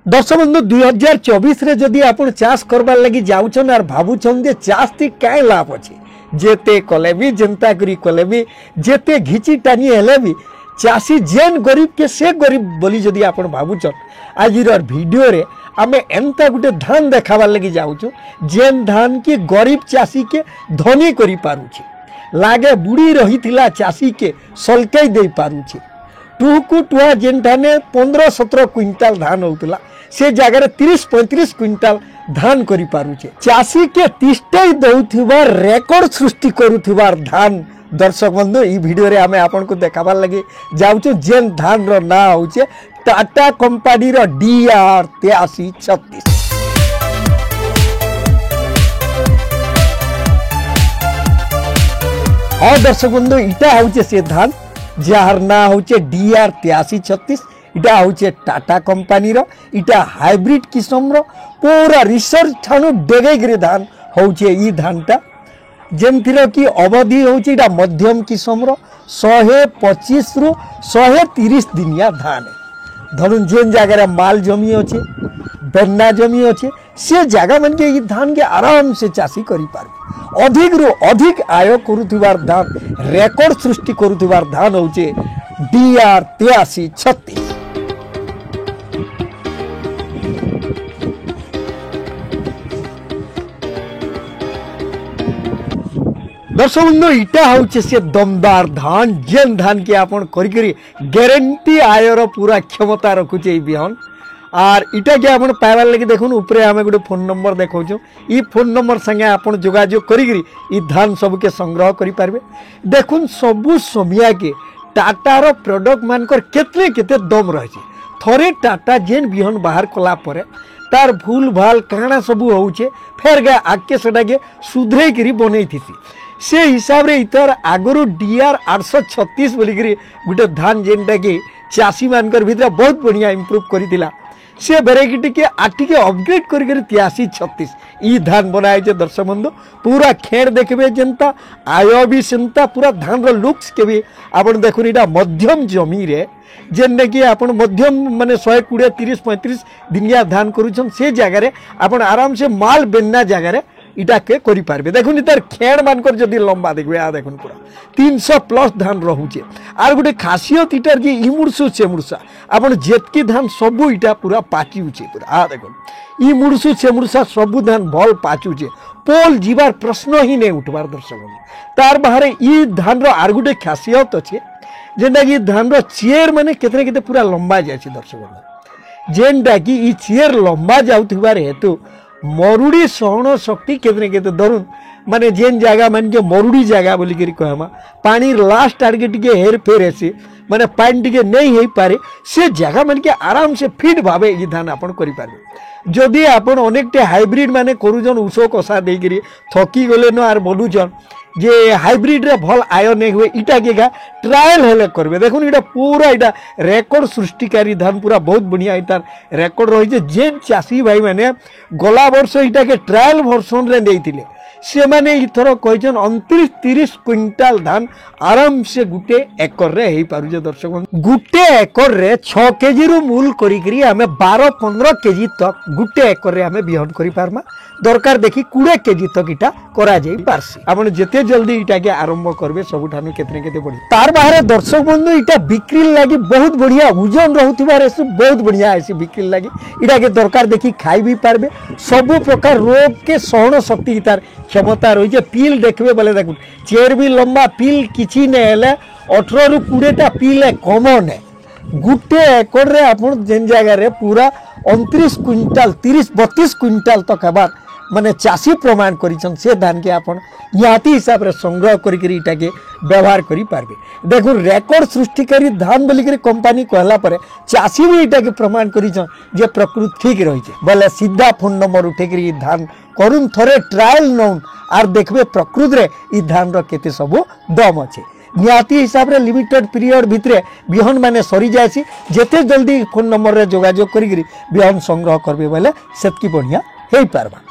दर्शक बंधु 2024 रे जदि आप चाष करवार लगी जाऊन और भावुन जे चाष थी क्या लाभ अच्छे जेते कले भी जनता करी कले भी जेते घिची टानी हेले भी चाषी जेन गरीब के से गरीब बोली जदि आप भावुन आज वीडियो रे आमे एंता गुटे धान देखाबार लगी जाऊँ जेन धान की गरीब चाषी के धनी करी पारुछे लागे बुड़ी रही थिला चाषी के सलकई दे पारुछे टुकु टुआ जेन धाने 15-17 क्विंटाल धान होता से जगह 30-35 क्विंटाल धान करि पारुछे चाषी के तिष्ठई दउथिबा रेकॉर्ड सृष्टि करुथिबार धान दर्शक बंधु ई वीडियो रे आमे आपन को देखाबार लगी जाउछु जेन धान रो ना होचे टाटा कंपनी रो DR 8336। हाँ दर्शक बंधु इटा होचे से धान जार ना होचे DR 8336 इटा होचे टाटा कंपनी रो इटा हाइब्रिड किस्म रो पूरा रिसर्च ठानु डेगेगिरी धान होचे ई धानटा जेमथिरो की अवधि होचे इटा मध्यम किस्म रो 125 रु 130 दिनिया धान धरुन जेन जगह माल जमी अच्छे बेन्ना जमी अच्छे से जगह मन के ई धान के आराम से चाषी करि पारबे अधिक रु अधिक आय करुथिबार धान रेकॉर्ड सृष्टि करुथिबार धान होचे DR 8336। दर्शक बंधु इटा होचे से दमदार धान जेन धान के आपन करी गारंटी आयर पूरा क्षमता रखुचे ई बिहन और इटा के आपन पाइबार लगी देखुन ऊपर आमे गोटे फोन नंबर देखौछु ई फोन नंबर संगे आपन जोगाजोग करी ई धान सब के संग्रह करि पारबे देखुन सबु समिया के टाटा रो प्रोडक्ट मानकर केतने केते दम रही थरे टाटा जेन बिहन बाहर कला परे तार भूल भाल काना सबु होउचे फेर गा आके सेटा के सुधरे करी बनै थिसी से हिसाब रे इतर आगरु DR 836 बोलिकी गोटे धान जेनटा कि चाषी मानकर भीतर बहुत बढ़िया इम्प्रूव करितिला से वेराइटी के आटिके अपग्रेड करिक 8336 ई धान बनाए जे दर्शक बंधु पूरा खेड़ देखबे जनता आय भी सेंता पूरा धान रो लुक्स के भी आपन देखुन इटा मध्यम जमी रे जेन कि आपन मध्यम माने 120-30-35 दिनिया धान करूछन से जगह रे आपन आराम से माल बेन्ना जगह रे इटा के करि पारबे देखुन इतार खेड़ मानकर जदि लंबा देखबे आ देखुन पूरा 300+ धान रहुचे आर गोटे खासियत इटार जे इमुरसु चेमुरसा आपन जेतकी धान सबु इटा पूरा पाचुचे पूरा आ देखुन इमुरसु चेमुरसा सबु धान भल पाचुचे पोल जीवार प्रश्न ही नहीं उठबार दर्शक तार बाहर ई धान रो आर गोटे खासियत अच्छे जेनटा कि धान रो चेयर माने केतने केते पूरा लंबा जायछि दर्शक जेनटा कि ई चेयर लंबा जाउथिबार हेतु मरुड़ी सहन शक्ति केतने केते धरुन माने जेन जगह मान के मरुड़ी जगह बोली करी कहमा पानी लास्ट टारगेट के हेर फेर ऐसे माने पानी टिके नहीं हो पारे से जगह मान के आराम से फिट भावे ये धान आपन करि पारे जदि आपन अनेकटे हाइब्रिड माने करूजन उषो कषा दे करी थकी गले न आर बोलुजन जे हाइब्रिड रे भल आय नहीं हुए इटा के ट्रायल हेले करबे देखुन इटा पूरा इटा रेकॉर्ड सृष्टिकारी धान पूरा बहुत बढ़िया इटार रेकॉर्ड रही जेन चाषी भाई माने गला वर्ष इटा के ट्रायल वर्षन रे देइतिले से माने इथर कहजन 29-30 क्विंटाल धान आराम से गुटे एकर रे हेई पारुजे दर्शक गुटे एकर रे 6 केजी रु मूल करी करी हमें 12-15 केजी तक गुटे एकर रे हमें बिहन करि पारमा दरकार देखी 20 केजी तक इटा करा जाई पारसी आपण जेते जल्दी इटा के आरंभ करबे सबुठानु केतने केते बढ़ी तार बाहर दर्शक बंधु इटा बिक्री लागी बहुत बढ़िया ओजन रहउथिबा रे बहुत बढ़िया ऐसी बिक्री लागी इटा के दरकार देखी खाई भी पारबे सब प्रकार रोग के सहन शक्ति तार क्षमता रही है पील देखबे बोले देखुन चेयर भी लंबा पील किछि ने हेले 18 रु 20टा पील है कॉमन है गुटे एकर रे आपण जेन जगह रे पूरा 29 क्विंटाल 30-32 क्विंटाल तक हेबार माने चाषी प्रमाण करिछन से धान के आपण निहाती हिसाब रे संग्रह करी इटा के व्यवहार करि पारबे देखो रेकॉर्ड सृष्टिकारी धान बोली करी कंपनी कहला परे चाषी भी इटा के प्रमाण करिछन जे प्रकृति ठीक रही छे बोले सीधा फोन नंबर उठे करी धान करुन थरे ट्रायल नौन आर देखबे प्रकृति रे ई धान रो केते सब दम अछि निहाती हिसाब रे लिमिटेड पीरियड भितरे बिहन माने सरी जायसी जेते जल्दी फोन नंबर रे जोगाजोग करी बिहन संग्रह करबे बोले सेतकी बढ़िया हेई पारबा।